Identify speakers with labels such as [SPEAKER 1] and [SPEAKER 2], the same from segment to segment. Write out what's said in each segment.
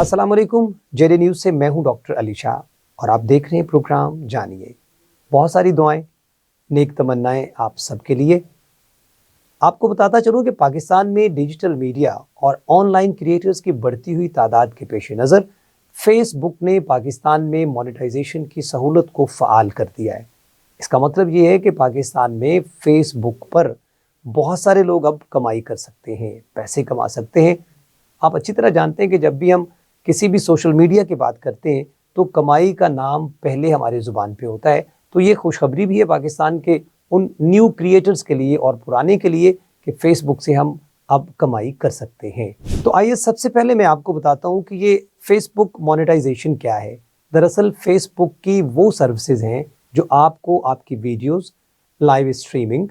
[SPEAKER 1] अस्सलाम वालेकुम। जेडे न्यूज़ से मैं हूं डॉक्टर अली शाह और आप देख रहे हैं प्रोग्राम जानिए। बहुत सारी दुआएं, नेक तमन्नाएं आप सबके लिए। आपको बताता चलूं कि पाकिस्तान में डिजिटल मीडिया और ऑनलाइन क्रिएटर्स की बढ़ती हुई तादाद के पेश नज़र फेसबुक ने पाकिस्तान में मोनेटाइजेशन की सहूलत को फ़आल कर दिया है। इसका मतलब ये है कि पाकिस्तान में फेसबुक पर बहुत सारे लोग अब कमाई कर सकते हैं, पैसे कमा सकते हैं। आप अच्छी तरह जानते हैं कि जब भी हम किसी भी सोशल मीडिया की बात करते हैं तो कमाई का नाम पहले हमारी ज़ुबान पे होता है। तो ये खुशखबरी भी है पाकिस्तान के उन न्यू क्रिएटर्स के लिए और पुराने के लिए कि फेसबुक से हम अब कमाई कर सकते हैं। तो आइए सबसे पहले मैं आपको बताता हूँ कि ये फेसबुक मोनेटाइजेशन क्या है। दरअसल फेसबुक की वो सर्विसेज हैं जो आपको आपकी वीडियोस, लाइव स्ट्रीमिंग,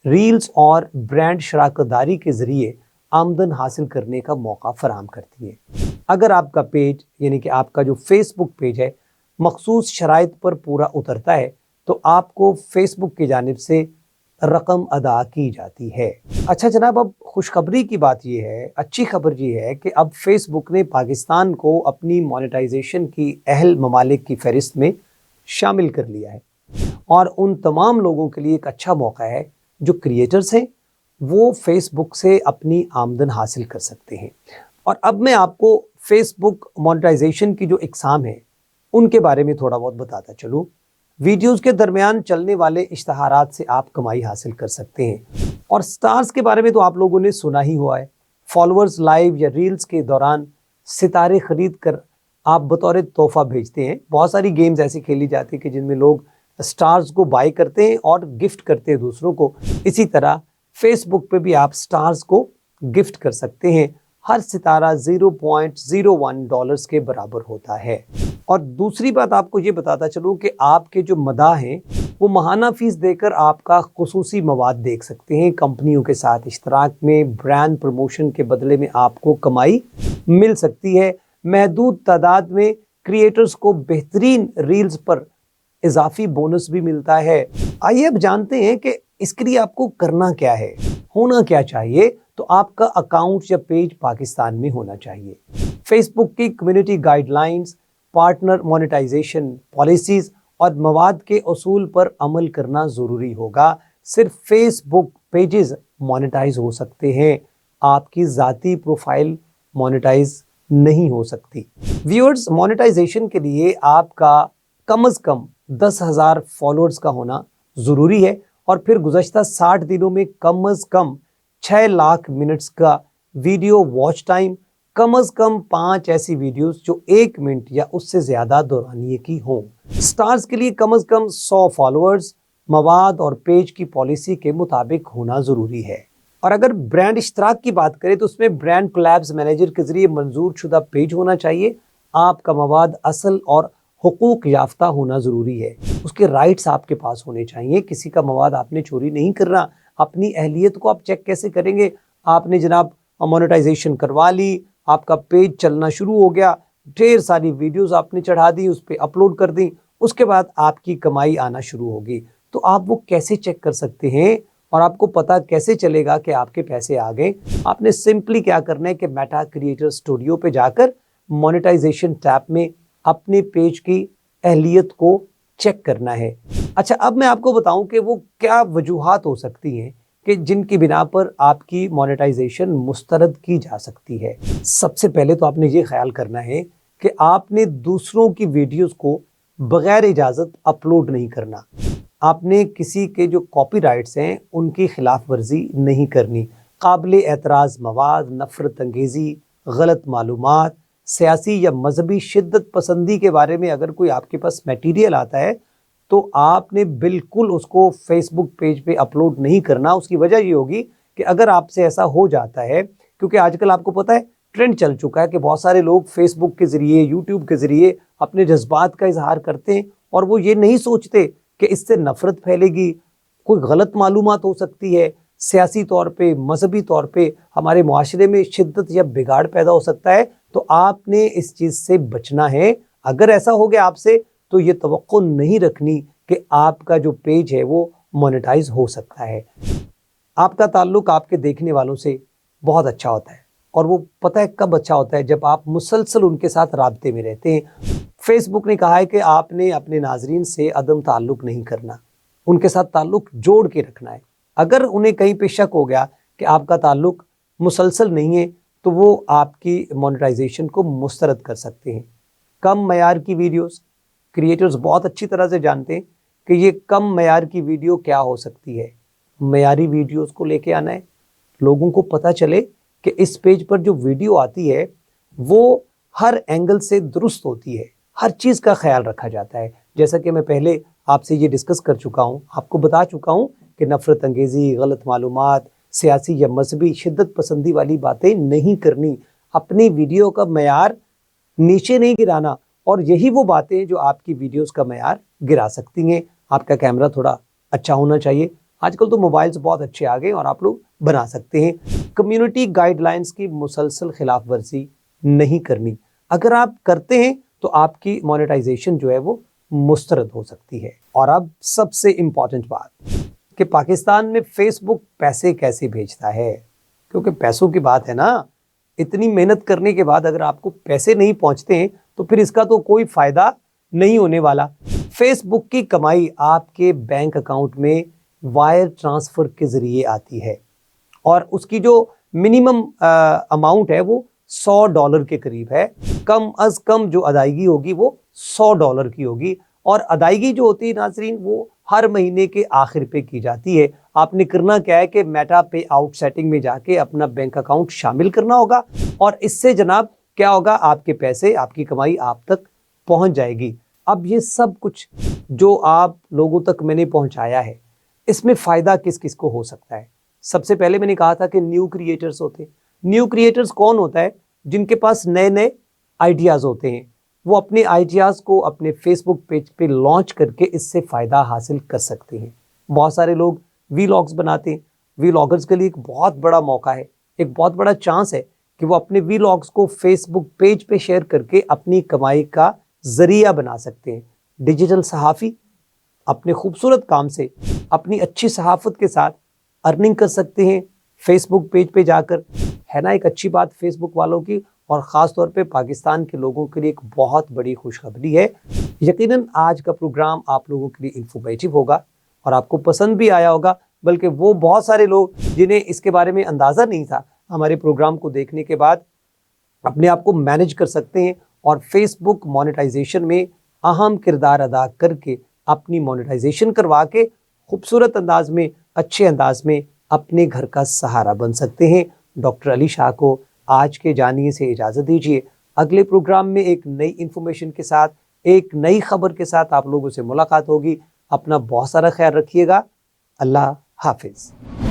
[SPEAKER 1] रील्स और ब्रांड शराकतदारी के ज़रिए आमदन हासिल करने का मौका फराहम करती है। अगर आपका पेज यानी कि आपका जो फेसबुक पेज है मखसूस शराइत पर पूरा उतरता है तो आपको फेसबुक की जानिब से रकम अदा की जाती है। अच्छा जनाब, अब खुशखबरी की बात यह है, अच्छी खबर ये है कि अब फेसबुक ने पाकिस्तान को अपनी मोनेटाइजेशन की अहल ममालिक की फहरिस्त में शामिल कर लिया है और उन तमाम लोगों के लिए एक अच्छा मौका है जो क्रिएटर्स हैं, वो फेसबुक से अपनी आमदन हासिल कर सकते हैं। और अब मैं आपको फेसबुक मोनेटाइजेशन की जो इकसाम है उनके बारे में थोड़ा बहुत बताता चलूँ। वीडियोस के दरमियान चलने वाले इश्तहारात से आप कमाई हासिल कर सकते हैं। और स्टार्स के बारे में तो आप लोगों ने सुना ही हुआ है। फॉलोअर्स लाइव या रील्स के दौरान सितारे खरीद कर आप बतौर तोहफा भेजते हैं। बहुत सारी गेम्स ऐसी खेली जाती है कि जिनमें लोग स्टार्स को बाय करते हैं और गिफ्ट करते हैं दूसरों को। इसी तरह फेसबुक पे भी आप स्टार्स को गिफ्ट कर सकते हैं। हर सितारा $0.01 के बराबर होता है। और दूसरी बात आपको ये बताता चलूँ कि आपके जो मदाह हैं वो माहाना फीस देकर आपका खुसूसी मवाद देख सकते हैं। कंपनियों के साथ इश्तराक में ब्रांड प्रमोशन के बदले में आपको कमाई मिल सकती है। महदूद तादाद में क्रिएटर्स को बेहतरीन रील्स पर इजाफी बोनस भी मिलता है। आइए अब जानते हैं कि इसके लिए आपको करना क्या है, होना क्या चाहिए। तो आपका अकाउंट या पेज पाकिस्तान में होना चाहिए। फेसबुक की community guidelines, partner monetisation policies और मवाद के उसूल पर अमल करना ज़रूरी होगा। सिर्फ फेसबुक पेजेस मोनेटाइज हो सकते हैं, आपकी ज़ाती प्रोफाइल मोनेटाइज नहीं हो सकती। व्यूअर्स, मोनेटाइजेशन के लिए आपका कम अज़ कम 10,000 फॉलोअर्स का होना ज़रूरी है और फिर गुज़श्ता 60 दिनों में कम अज़ कम 6 लाख मिनट्स का वीडियो वॉच टाइम, कम अज कम 5 ऐसी वीडियोस जो 1 मिनट या उससे ज्यादा दौरानिए की हों। स्टार्स के लिए कम अज कम 100 फॉलोअर्स मवाद और पेज की पॉलिसी के मुताबिक होना जरूरी है। और अगर ब्रांड इश्तराक की बात करें तो उसमें ब्रांड कोलैब्स मैनेजर के जरिए मंजूर शुदा पेज होना चाहिए। आपका मवाद असल और हुकूक याफ्ता होना जरूरी है, उसके राइट्स आपके पास होने चाहिए। किसी का मवाद आपने चोरी नहीं करना। अपनी अहलियत को आप चेक कैसे करेंगे? आपने जनाब मोनेटाइजेशन करवा ली, आपका पेज चलना शुरू हो गया, ढेर सारी वीडियोस आपने चढ़ा दी, उस पर अपलोड कर दी, उसके बाद आपकी कमाई आना शुरू होगी। तो आप वो कैसे चेक कर सकते हैं और आपको पता कैसे चलेगा कि आपके पैसे आ गए? आपने सिंपली क्या करना है कि मेटा क्रिएटर स्टूडियो पे जाकर मोनेटाइजेशन टैब में अपने पेज की अहलियत को चेक करना है। अच्छा, अब मैं आपको बताऊं कि वो क्या वजूहात हो सकती हैं कि जिनकी बिना पर आपकी मोनेटाइजेशन मुस्तरद की जा सकती है। सबसे पहले तो आपने ये ख्याल करना है कि आपने दूसरों की वीडियोस को बगैर इजाज़त अपलोड नहीं करना। आपने किसी के जो कॉपीराइट्स हैं उनकी खिलाफ वर्जी नहीं करनी। काबिल एतराज़ मवाद, नफरत अंगेज़ी, गलत मालूमात, सियासी या मजहबी शिद्दत पसंदी के बारे में अगर कोई आपके पास मटेरियल आता है तो आपने बिल्कुल उसको फेसबुक पेज पे अपलोड नहीं करना। उसकी वजह ये होगी कि अगर आपसे ऐसा हो जाता है, क्योंकि आजकल आपको पता है ट्रेंड चल चुका है कि बहुत सारे लोग फेसबुक के ज़रिए, यूट्यूब के ज़रिए अपने जज्बात का इजहार करते हैं और वो ये नहीं सोचते कि इससे नफरत फैलेगी, कोई गलत मालूमात हो सकती है, सियासी तौर पे, मजहबी तौर पे हमारे मुआशरे में शिद्दत या बिगाड़ पैदा हो सकता है। तो आपने इस चीज़ से बचना है। अगर ऐसा हो गया आपसे तो ये तवक्को नहीं रखनी कि आपका जो पेज है वो मोनेटाइज हो सकता है। आपका ताल्लुक आपके देखने वालों से बहुत अच्छा होता है, और वो पता है कब अच्छा होता है, जब आप मुसलसल उनके साथ राब्ते में रहते हैं। फेसबुक ने कहा है कि आपने अपने नाजरीन से अदम ताल्लुक नहीं करना, उनके साथ ताल्लुक जोड़ के रखना है। अगर उन्हें कहीं पे शक हो गया कि आपका ताल्लुक मुसलसल नहीं है तो वो आपकी मोनेटाइजेशन को मुस्तरद कर सकते हैं। कम मयार की वीडियोस, क्रिएटर्स बहुत अच्छी तरह से जानते हैं कि ये कम मयार की वीडियो क्या हो सकती है। मयारी वीडियोस को लेके आना है, लोगों को पता चले कि इस पेज पर जो वीडियो आती है वो हर एंगल से दुरुस्त होती है, हर चीज़ का ख्याल रखा जाता है। जैसा कि मैं पहले आपसे ये डिस्कस कर चुका हूँ, आपको बता चुका हूँ कि नफरत अंगेज़ी, गलत मालूमात, सियासी या मजहबी शिद्दत पसंदी वाली बातें नहीं करनी, अपनी वीडियो का मयार नीचे नहीं गिराना, और यही वो बातें जो आपकी वीडियोस का मयार गिरा सकती हैं। आपका कैमरा थोड़ा अच्छा होना चाहिए। आजकल तो मोबाइल्स बहुत अच्छे आ गए और आप लोग बना सकते हैं। कम्युनिटी गाइडलाइंस की मुसलसल खिलाफ वर्जी नहीं करनी, अगर आप करते हैं तो आपकी मोनेटाइजेशन जो है वो मुस्तरद हो सकती है। और अब सबसे इंपॉर्टेंट बात कि पाकिस्तान में फेसबुक पैसे कैसे भेजता है, क्योंकि पैसों की बात है ना। इतनी मेहनत करने के बाद अगर आपको पैसे नहीं पहुंचते हैं तो फिर इसका तो कोई फायदा नहीं होने वाला। फेसबुक की कमाई आपके बैंक अकाउंट में वायर ट्रांसफर के जरिए आती है और उसकी जो मिनिमम अमाउंट है वो $100 के करीब है। कम अज कम जो अदायगी होगी वो $100 की होगी, और अदायगी जो होती है नाजरीन वो हर महीने के आखिर पे की जाती है। आपने करना क्या है कि मेटा पे आउट सेटिंग में जाके अपना बैंक अकाउंट शामिल करना होगा, और इससे जनाब क्या होगा, आपके पैसे, आपकी कमाई आप तक पहुंच जाएगी। अब ये सब कुछ जो आप लोगों तक मैंने पहुंचाया है, इसमें फायदा किस किस को हो सकता है। सबसे पहले मैंने कहा था कि न्यू क्रिएटर्स होते हैं। न्यू क्रिएटर्स कौन होता है? जिनके पास नए नए आइडियाज होते हैं, वो अपने आइडियाज को अपने फेसबुक पेज पे लॉन्च करके इससे फायदा हासिल कर सकते हैं। बहुत सारे लोग वीलॉग्स बनाते हैं। वीलॉगर्स के लिए एक बहुत बड़ा मौका है, एक बहुत बड़ा चांस है कि वो अपने वीलॉग्स को फेसबुक पेज पे शेयर करके अपनी कमाई का जरिया बना सकते हैं। डिजिटल सहाफ़ी अपने खूबसूरत काम से, अपनी अच्छी सहाफत के साथ अर्निंग कर सकते हैं फेसबुक पेज पे जाकर। है ना एक अच्छी बात फेसबुक वालों की, और ख़ास तौर पे पाकिस्तान के लोगों के लिए एक बहुत बड़ी खुशखबरी है। यकीनन आज का प्रोग्राम आप लोगों के लिए इंफॉर्मेटिव होगा और आपको पसंद भी आया होगा, बल्कि वो बहुत सारे लोग जिन्हें इसके बारे में अंदाज़ा नहीं था, हमारे प्रोग्राम को देखने के बाद अपने आप को मैनेज कर सकते हैं और फेसबुक मोनेटाइजेशन में अहम किरदार अदा करके अपनी मोनेटाइजेशन करवा के खूबसूरत अंदाज में, अच्छे अंदाज में अपने घर का सहारा बन सकते हैं। डॉक्टर अली शाह को आज के जानिए से इजाज़त दीजिए। अगले प्रोग्राम में एक नई इन्फॉर्मेशन के साथ, एक नई खबर के साथ आप लोगों से मुलाकात होगी। अपना बहुत सारा ख्याल रखिएगा। अल्लाह हाफिज़।